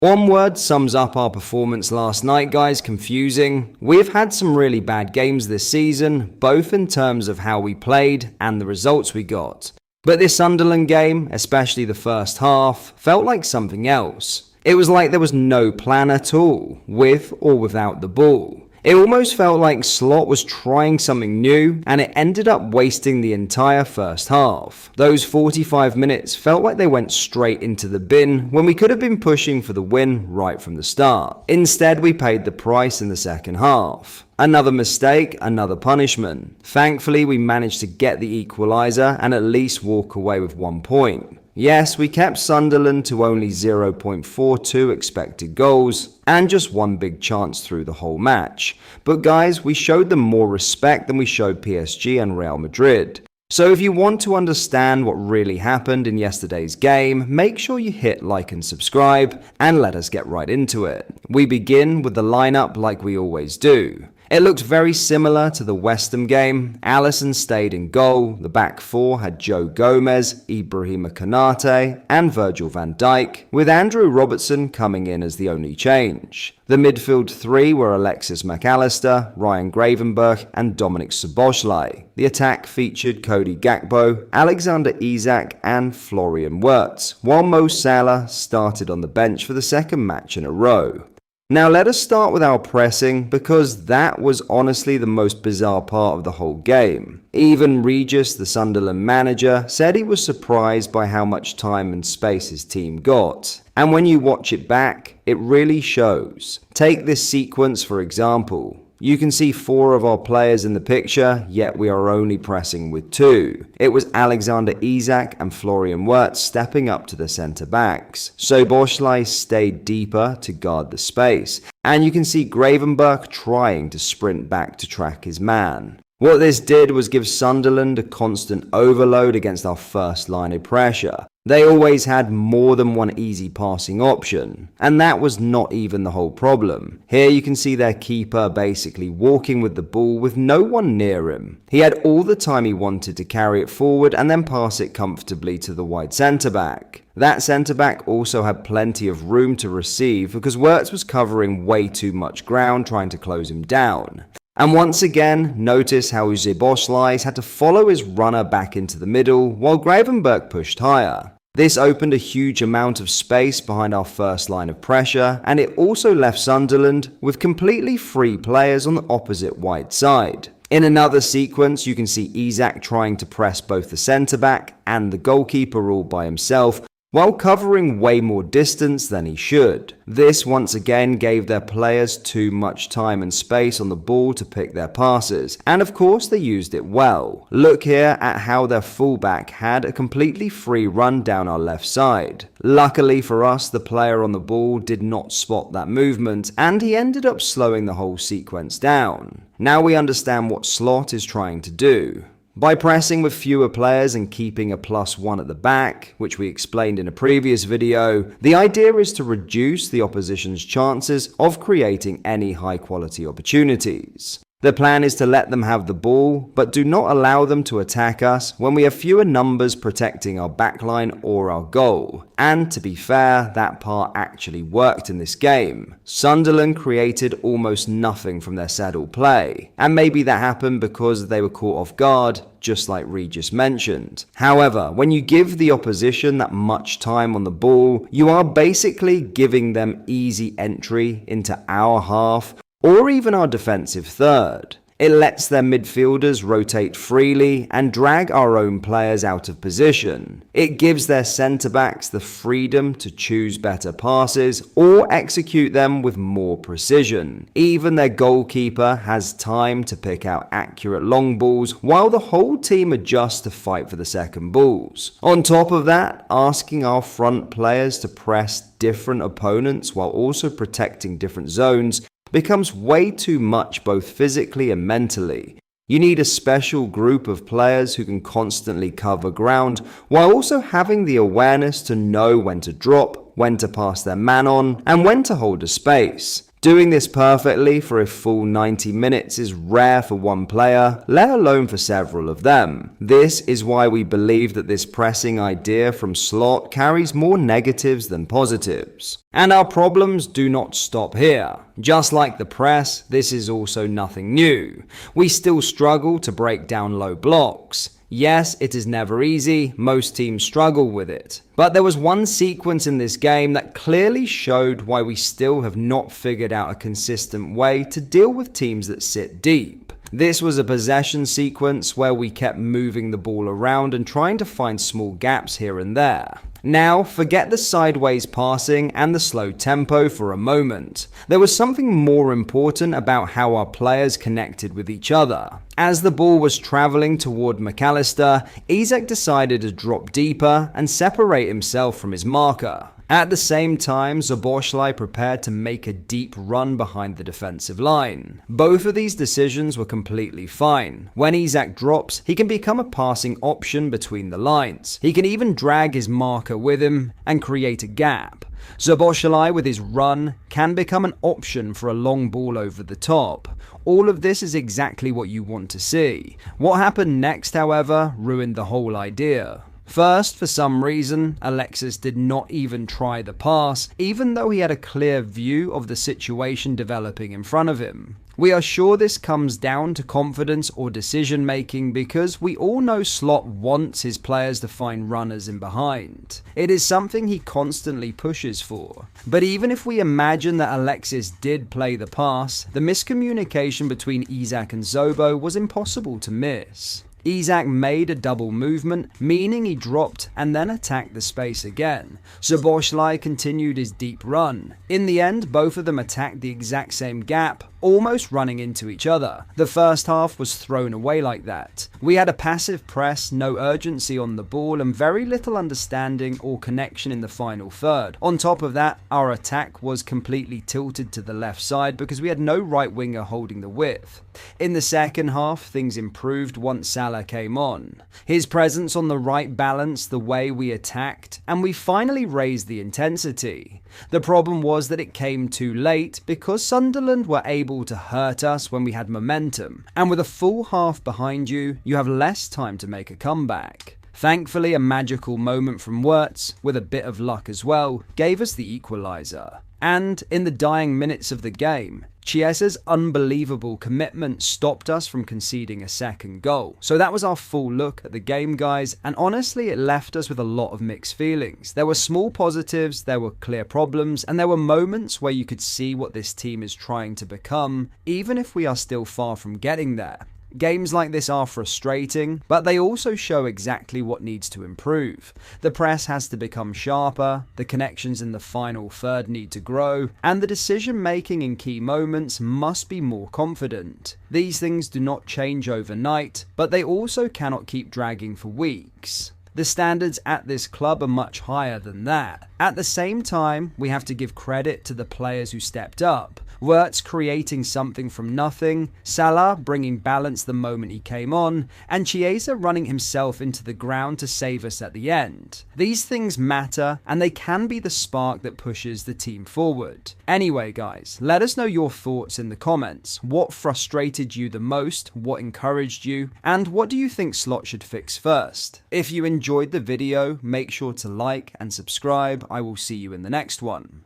One word sums up our performance last night, guys: confusing. We've had some really bad games this season, both in terms of how we played and the results we got. But this Sunderland game, especially the first half, felt like something else. It was like there was no plan at all, with or without the ball. It almost felt like Slot was trying something new, and it ended up wasting the entire first half. Those 45 minutes felt like they went straight into the bin when we could have been pushing for the win right from the start. Instead, we paid the price in the second half. Another mistake, another punishment. Thankfully, we managed to get the equaliser and at least walk away with 1 point. Yes, we kept Sunderland to only 0.42 expected goals and just one big chance through the whole match. But guys, we showed them more respect than we showed PSG and Real Madrid. So if you want to understand what really happened in yesterday's game, make sure you hit like and subscribe, and let us get right into it. We begin with the lineup like we always do. It looked very similar to the West Ham game. Alisson stayed in goal. The back four had Joe Gomez, Ibrahima Konate, and Virgil van Dijk, with Andrew Robertson coming in as the only change. The midfield three were Alexis Mac Allister, Ryan Gravenberch, and Dominic Szoboszlai. The attack featured Cody Gakpo, Alexander Isak, and Florian Wirtz, while Mo Salah started on the bench for the second match in a row. Now let us start with our pressing, because that was honestly the most bizarre part of the whole game. Even Regis, the Sunderland manager, said he was surprised by how much time and space his team got. And when you watch it back, it really shows. Take this sequence for example. You can see 4 of our players in the picture, yet we are only pressing with 2. It was Alexander Isak and Florian Wirtz stepping up to the centre-backs. Szoboszlai stayed deeper to guard the space, and you can see Gravenberch trying to sprint back to track his man. What this did was give Sunderland a constant overload against our first line of pressure. They always had more than one easy passing option, and that was not even the whole problem. Here you can see their keeper basically walking with the ball with no one near him. He had all the time he wanted to carry it forward and then pass it comfortably to the wide centre-back. That centre-back also had plenty of room to receive because Wirtz was covering way too much ground trying to close him down. And once again, notice how Szoboszlai had to follow his runner back into the middle while Gravenberch pushed higher. This opened a huge amount of space behind our first line of pressure, and it also left Sunderland with completely free players on the opposite wide side. In another sequence, you can see Isak trying to press both the centre-back and the goalkeeper all by himself, while covering way more distance than he should. This once again gave their players too much time and space on the ball to pick their passes, and of course they used it well. Look here at how their fullback had a completely free run down our left side. Luckily for us, the player on the ball did not spot that movement, and he ended up slowing the whole sequence down. Now we understand what Slot is trying to do. By pressing with fewer players and keeping a +1 at the back, which we explained in a previous video, the idea is to reduce the opposition's chances of creating any high-quality opportunities. The plan is to let them have the ball, but do not allow them to attack us when we have fewer numbers protecting our backline or our goal. And to be fair, that part actually worked in this game. Sunderland created almost nothing from their saddle play, and maybe that happened because they were caught off guard, just like Regis mentioned. However, when you give the opposition that much time on the ball, you are basically giving them easy entry into our half, or even our defensive third. It lets their midfielders rotate freely and drag our own players out of position. It gives their centre-backs the freedom to choose better passes or execute them with more precision. Even their goalkeeper has time to pick out accurate long balls while the whole team adjusts to fight for the second balls. On top of that, asking our front players to press different opponents while also protecting different zones becomes way too much both physically and mentally. You need a special group of players who can constantly cover ground while also having the awareness to know when to drop, when to pass their man on, and when to hold a space. Doing this perfectly for a full 90 minutes is rare for one player, let alone for several of them. This is why we believe that this pressing idea from Slot carries more negatives than positives. And our problems do not stop here. Just like the press, this is also nothing new. We still struggle to break down low blocks. Yes, it is never easy, most teams struggle with it. But there was one sequence in this game that clearly showed why we still have not figured out a consistent way to deal with teams that sit deep. This was a possession sequence where we kept moving the ball around and trying to find small gaps here and there. Now, forget the sideways passing and the slow tempo for a moment. There was something more important about how our players connected with each other. As the ball was travelling toward McAllister, Isak decided to drop deeper and separate himself from his marker. At the same time, Szoboszlai prepared to make a deep run behind the defensive line. Both of these decisions were completely fine. When Isak drops, he can become a passing option between the lines. He can even drag his marker with him and create a gap. Szoboszlai with his run can become an option for a long ball over the top. All of this is exactly what you want to see. What happened next, however, ruined the whole idea. First, for some reason, Alexis did not even try the pass, even though he had a clear view of the situation developing in front of him. We are sure this comes down to confidence or decision making because we all know Slot wants his players to find runners in behind. It is something he constantly pushes for. But even if we imagine that Alexis did play the pass, the miscommunication between Isak and Zobo was impossible to miss. Isak made a double movement, meaning he dropped and then attacked the space again. Szoboszlai continued his deep run. In the end, both of them attacked the exact same gap, almost running into each other. The first half was thrown away like that. We had a passive press, no urgency on the ball, and very little understanding or connection in the final third. On top of that, our attack was completely tilted to the left side because we had no right winger holding the width. In the second half, things improved once Salah came on. His presence on the right balanced the way we attacked, and we finally raised the intensity. The problem was that it came too late because Sunderland were able to hurt us when we had momentum, and with a full half behind you, you have less time to make a comeback. Thankfully, a magical moment from Wirtz, with a bit of luck as well, gave us the equaliser. And in the dying minutes of the game, Chiesa's unbelievable commitment stopped us from conceding a second goal. So that was our full look at the game, guys, and honestly it left us with a lot of mixed feelings. There were small positives, there were clear problems, and there were moments where you could see what this team is trying to become, even if we are still far from getting there. Games like this are frustrating, but they also show exactly what needs to improve. The press has to become sharper, the connections in the final third need to grow, and the decision making in key moments must be more confident. These things do not change overnight, but they also cannot keep dragging for weeks. The standards at this club are much higher than that. At the same time, we have to give credit to the players who stepped up. Wirtz creating something from nothing, Salah bringing balance the moment he came on, and Chiesa running himself into the ground to save us at the end. These things matter, and they can be the spark that pushes the team forward. Anyway guys, let us know your thoughts in the comments. What frustrated you the most? What encouraged you? And what do you think Slot should fix first? If you enjoyed the video, make sure to like and subscribe. I will see you in the next one.